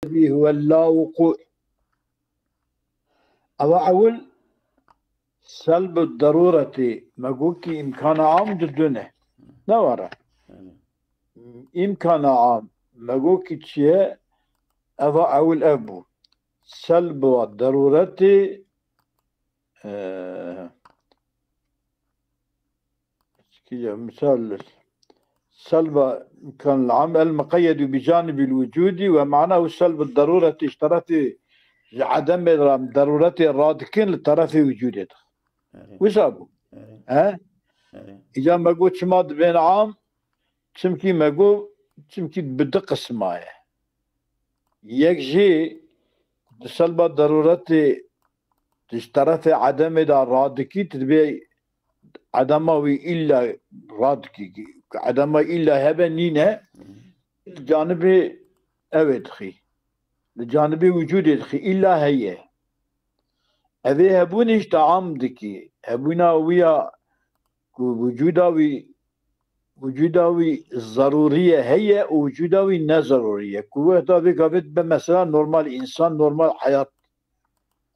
هو اللا وقوع أو أول سلب الضرورة مقوكي إمكان عام ضدونه نورا إمكان عام مقوكي تشيه أو أول أبو سلب الضرورة مثال سلب كان العمل المقيد بجانب الوجود ومعناه سلب الضرورة اشترط عدم ضرورة الرادكين لطرف وجودته وسابو ها إذا ما قلت شماد بين عام تمكي ما قول تمكي بدق اسماء يكجي سلب الضرورة اشترط عدم الرادكي تبي عدموي إلا رادكي عدم إلا هبنينا الجانب أودخي الجانب وجود الخي إلا هي أبي هبونيش تعامدكي هبونا ويا وجوداوي ضرورية هي ووجوداوي نضرورية كوه تابي قابت بمثلا نورمال إنسان نورمال حياة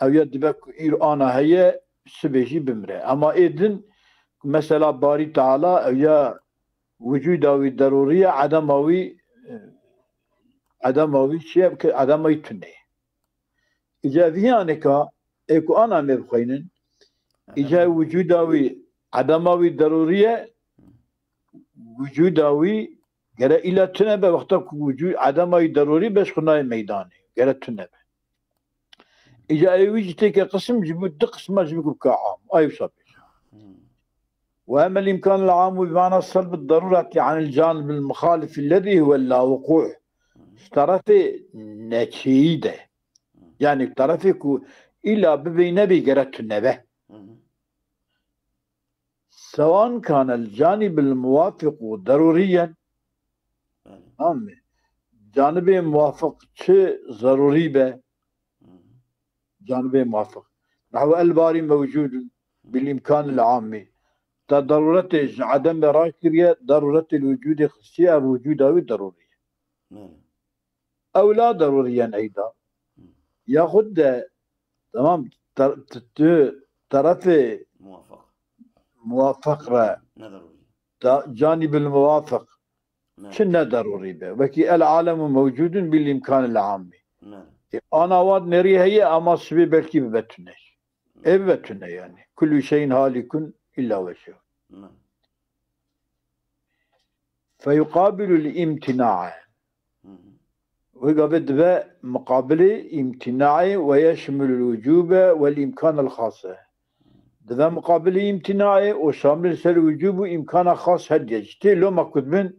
أو يدبك إيرانا هي سبيجي بمره أما إذن مثلا باري تعالى أو يا وجوداوي ضرورية عدموي شيء عدموي تنه إذا فيانكا إيكو أنا مبخينن إذا وجوداوي عدموي ضرورية وجوداوي جرى إلى تنبه وقتك وجود عدموي ضروري بس خناي ميداني جرى تنبه إذا وجدتك قسم جبت قسم جبت كعام أي صبي وأما الإمكان العام بمعنى سلب الضرورة عن الجانب المخالف الذي هو اللا وقوع اشترط نتيجة يعني طرفك إلا ببينبي قرأت النبه سواء كان الجانب الموافق ضروريا جانب موافق شيء ضروري به جانب موافق نحو الباري موجود بالإمكان العامي ضرورة عدم راكرية ضرورة الوجود خصية وجوده ضرورية أو لا ضروريا أيضا ياخذ تمام طرف موافق جانب الموافق شنو ضروري به وكي العالم موجود بالامكان العامي انا واد نري هي اما سبي بلكي ببتنش ببتنا يعني كل شيء هالك الا وجهه فيقابل الامتناع ويقابل مقابل امتناعي ويشمل الوجوب والامكان الخاصه ده مقابل امتناعي وشامل سل وجوب وامكان خاص هديج تي لو ما كنت من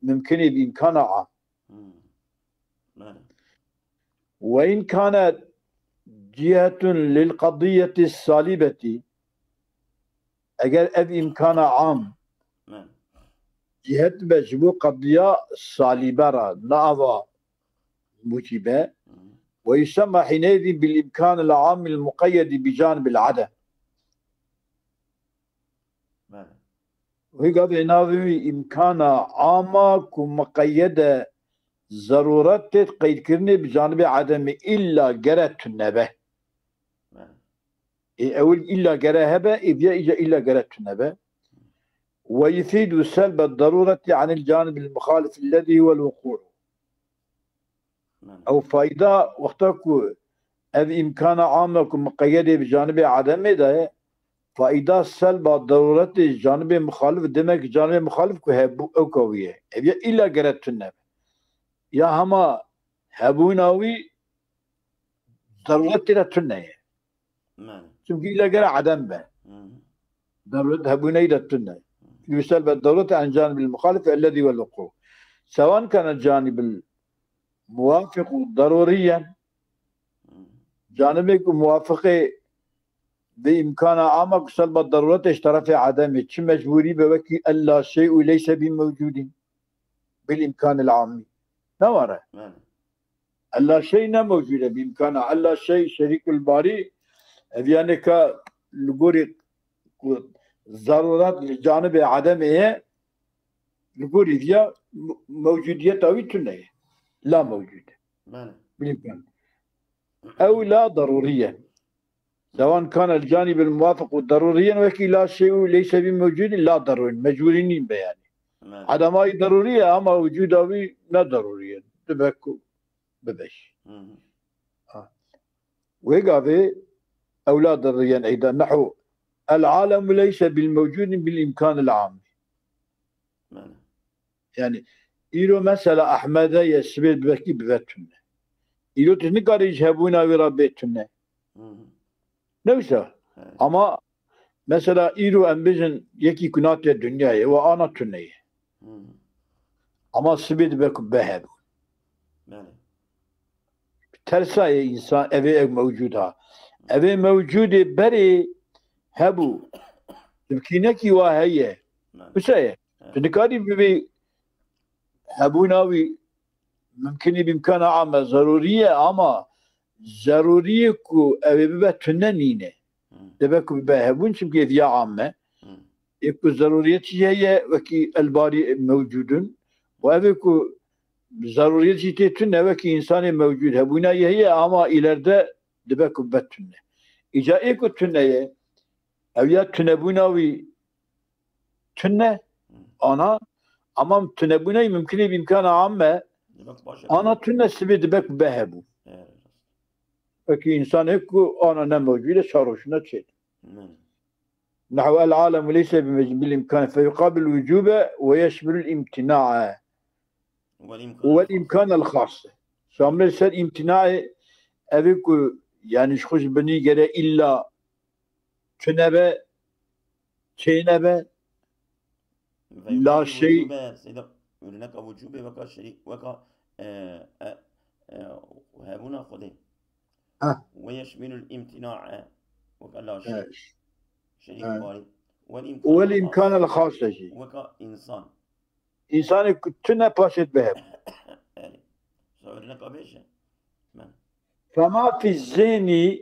ممكن بامكان عام وان كانت جهة للقضية السالبة اگر اب امكان عام جهة بجبو قضية سالبة را نعوى موجبة ويسمى حينئذ بالامكان العام المقيد بجانب العدم وهي بناوي إمكان عامة كمقيدة ضرورات قيد كرني بجانب عدم إلا جرت النبه أول إلا جرهبة إذا إلا جرت النبه ويفيد سلب الضرورة عن الجانب المخالف الذي هو الوقوع أو فائدة وقتك هذا إمكان عامة كمقيدة بجانب عدم ده فإذا سلب ضرورة جانب مخالف دمك جانب مخالف كهبو أو كويه هي إلا جرت النبي يا هما هبوناوي ضرورة لا تنيه ثم إلا جرى عدم به ضرورة هبوناوي لا تنيه يسلب الضرورة عن جانب المخالف الذي هو الوقوع سواء كان الجانب الموافق ضروريا جانبك موافقه بإمكان عامك سلب الضرورة اشترط عدمه شو مجبوري بوكي ألا شيء ليس بموجود بالإمكان العامي نوره ألا شيء لا موجود بإمكان ألا شيء شريك الباري يعني كالقوري ضرورات لجانب عدمه القوري فيها موجودية أو تنية لا موجودة بله بالإمكان أو لا ضروريا، سواء كان الجانب الموافق ضروريا وكي لا شيء ليس بموجود لا ضروري مجبورين بياني عدم أي ضرورية أما وجوده لا ضروريا تبكو ببش ويقابي أو لا ضروريا أيضا نحو العالم ليس بالموجود بالإمكان العام يعني إلو مسألة أحمد يسبب بكي بذاتنا إلو تنقر يجهبونا ورابيتنا نفسه أما مثلا إيرو أمبيزن يكي كنات الدنيا وأنا تنية أما سبيد بك بهب ترسا إنسان أبي موجودها أبي موجودة بري هبو تمكينكي وهي وشيء تنكاري ببي هبوناوي ممكن بإمكان عامة ضرورية أما ضرورية كو أبي ببا تنانينه دبك بهبون شبكي في عامة يكو ضروريتي هي وكي الباري موجود وأبيكو ضروريتي تتنى وكي إنسان موجود هبونا هي أما إلى دبك بتنى إجا إيكو تنى أو يا تنبوناوي تنى أنا أمام تنبوناي ممكن بإمكان عامة أنا تنى سبي دبك بهبو وكي إنسان إيكو أنا موجود شاروشنا تشيل نحو العالم ليس بالإمكان فيقابل الوجوب ويشمل الامتناع والإمكان الخاص شامل سر امتناع أبيكو يعني شخص بني جرى إلا تنبه تنبه لا شيء سيدا هناك وجوب وكا شيء وكا وهابونا خده ويشمل الامتناع وكا لا شيء شريك باري والإمكان الخاص شيء وكا إنسان كتنا باشد بهم فما في الذهن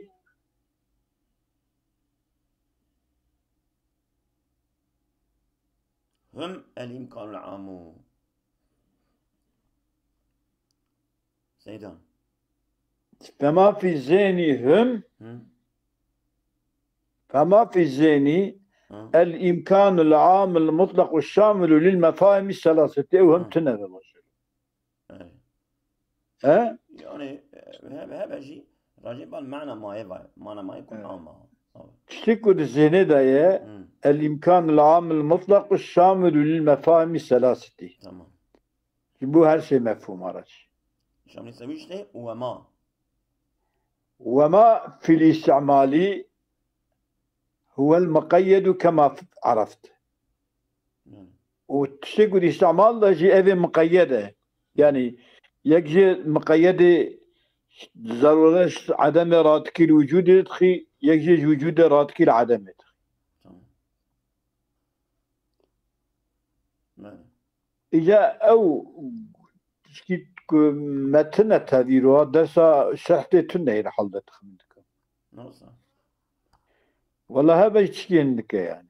هم الإمكان العام سيدان فما في الذهن فما في الذهن الإمكان العام المطلق والشامل للمفاهيم الثلاثة وهم تنبه ها؟ يعني هذا شيء راجب المعنى ما يكون عام تشتكوا الذهن ده الإمكان العام المطلق والشامل للمفاهيم الثلاثة تمام يبقى هر شيء مفهوم هرش شامل يسويش ده وما في الاستعمال هو المقيد كما عرفت وتشتكوا الاستعمال ده شيء أذي مقيدة يعني يجي مقيدة ضرورة عدم راتك الوجود يدخي يجي وجود راتك العدم يدخي إجا أو متنة تذيرها درسا شرحت تنهي لحال ده تخمدك والله هذا يشكي عندك يعني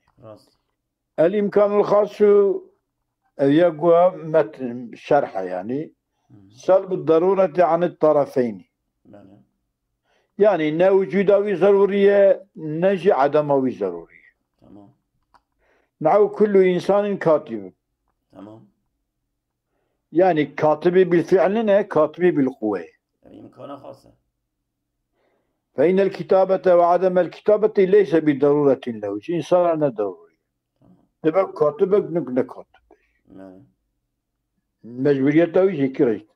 الإمكان الخاص يقوى متن شرحه يعني سلب الضرورة عن الطرفين يعني نا وجوداوي ضرورية نجي عدماوي ضرورية تمام نعو كل إنسان كاتب تمام يعني كاتبي بالفعل كاتبي بالقوة إمكانه خاصة فإن الكتابة وعدم الكتابة ليس بضرورة له إنسان ضروري تبقى كاتبك نكاتب مجبوريته يجي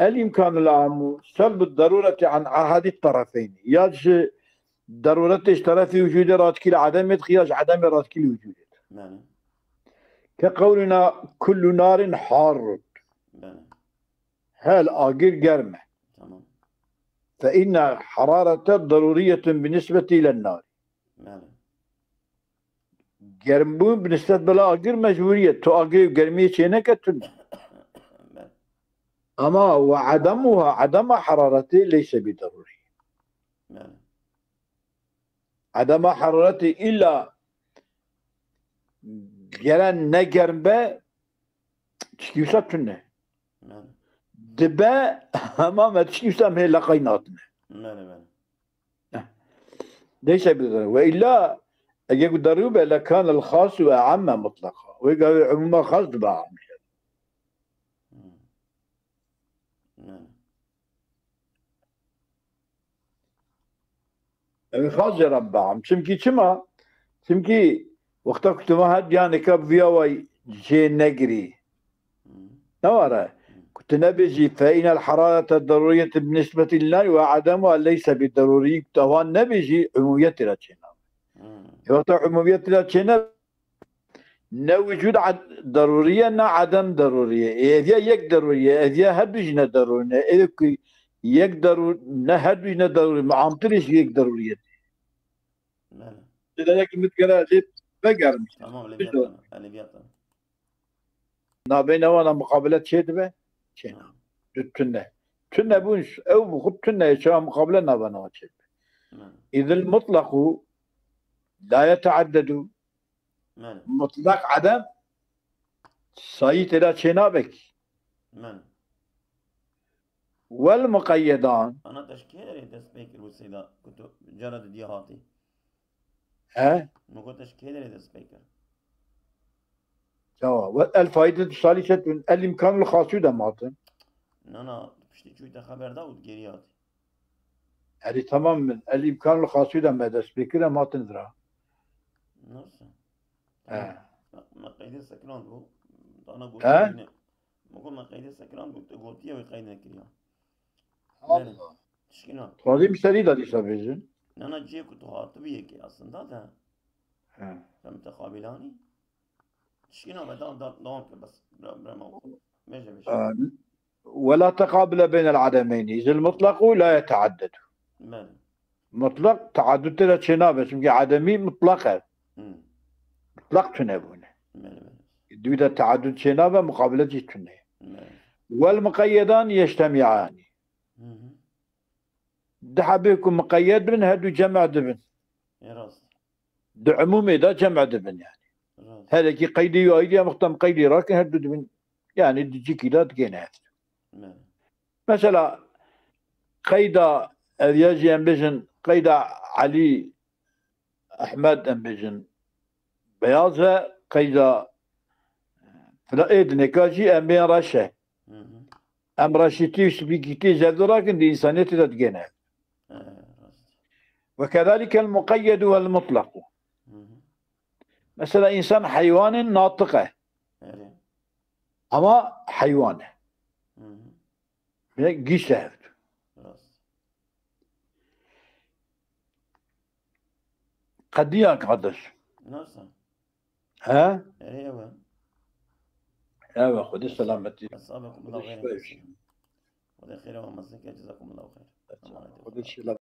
الإمكان العام سلب الضرورة عن أحد الطرفين ياج ضرورة اشترى في وجود راتك العدم ياج عدم راتك الوجود كقولنا كل نار حار هل آجر جرمة فإن حرارة ضرورية بالنسبة إلى النار جرمون بالنسبة بلا آجر مجبورية تو آجر جرمية شينك تنه أما وعدمها عدم حرارته ليس بضروري عدم حرارته إلا جران نجرم به تشكيوساتنا دبا أمام تشكي سامه لقيناتنا بله ليس بالضرورة وإلا يقدروا لكان الخاص وأعم مطلقا ويقال عموما خاص تبع خاص ربع سمكي كما سمكي وقتا كنت ما هاد يعني كاب فيها وي جي نجري نوارا كنت نبجي فإن الحرارة الضرورية بالنسبة للنار وعدمها ليس بالضروري طبعا نبجي عمومية لاتشينا وقتا عمومية لاتشينا نا وجود ضرورية نا عدم ضرورية إذا يك ضرورية إذا هدوجنا ضرورية إذا يقدروا نا هدوجنا ضرورية ما عم تريش يك ضرورية إذا يك متقرأ ليت بقر تمام ليبياطن نابين وانا مقابلة شيء شينا تنة بونش أو بخط تنة يشوى مقابلة نابنا شيء إذا المطلق لا يتعدد مطلق عدم صيت إلى شنابك والمقيدان أنا تشكيل تسبيكر والسيدة كنت جرد ديهاتي ما كنت تشكيل تسبيكر والفائدة الثالثة الإمكان الخاص ده ماطن أنا بشتي شوية خبر ده وتجرياتي يعني تمام الإمكان الخاص ده ما تسبيكر ما تنذره نفسه ما قيد السكران بو أنا قلت ما ما قيد السكران قلت يا وقيد الكريم تشكينا هذه مثالي ده لسه أنا جي كنت خاطبي كي أصلا ده متقابلاني تشكينا بدان دام بس برا ماشي ولا تقابل بين العدمين إذا المطلق لا يتعدد مطلق تعدد تلاتشنا بس عدمي مطلقة مطلق تنابونه إذا تعدد شنابة مقابلة جتنه والمقيدان يجتمعان دحبكم مقيد من هدو جمع دبن عمومي ده جمع دبن يعني هذا كي قيدي وأيدي مختم قيدي راكن هدو دبن يعني دي كيلات جينا مثلا قيد الياجي أمبيجن قيد علي أحمد أمبيجن بياضها قيد فلقيت نكاجي أمين رشة أم رشتي سبيكتي زاد راكن دي إنسانية تتجينا وكذلك المقيد والمطلق مثلا إنسان حيوان ناطقة أما حيوانه جيسه قد يقعدش ها؟ ايوه خذ السلامتي أصابكم الله خير وخير ومسك جزاكم الله خير. خذ السلامة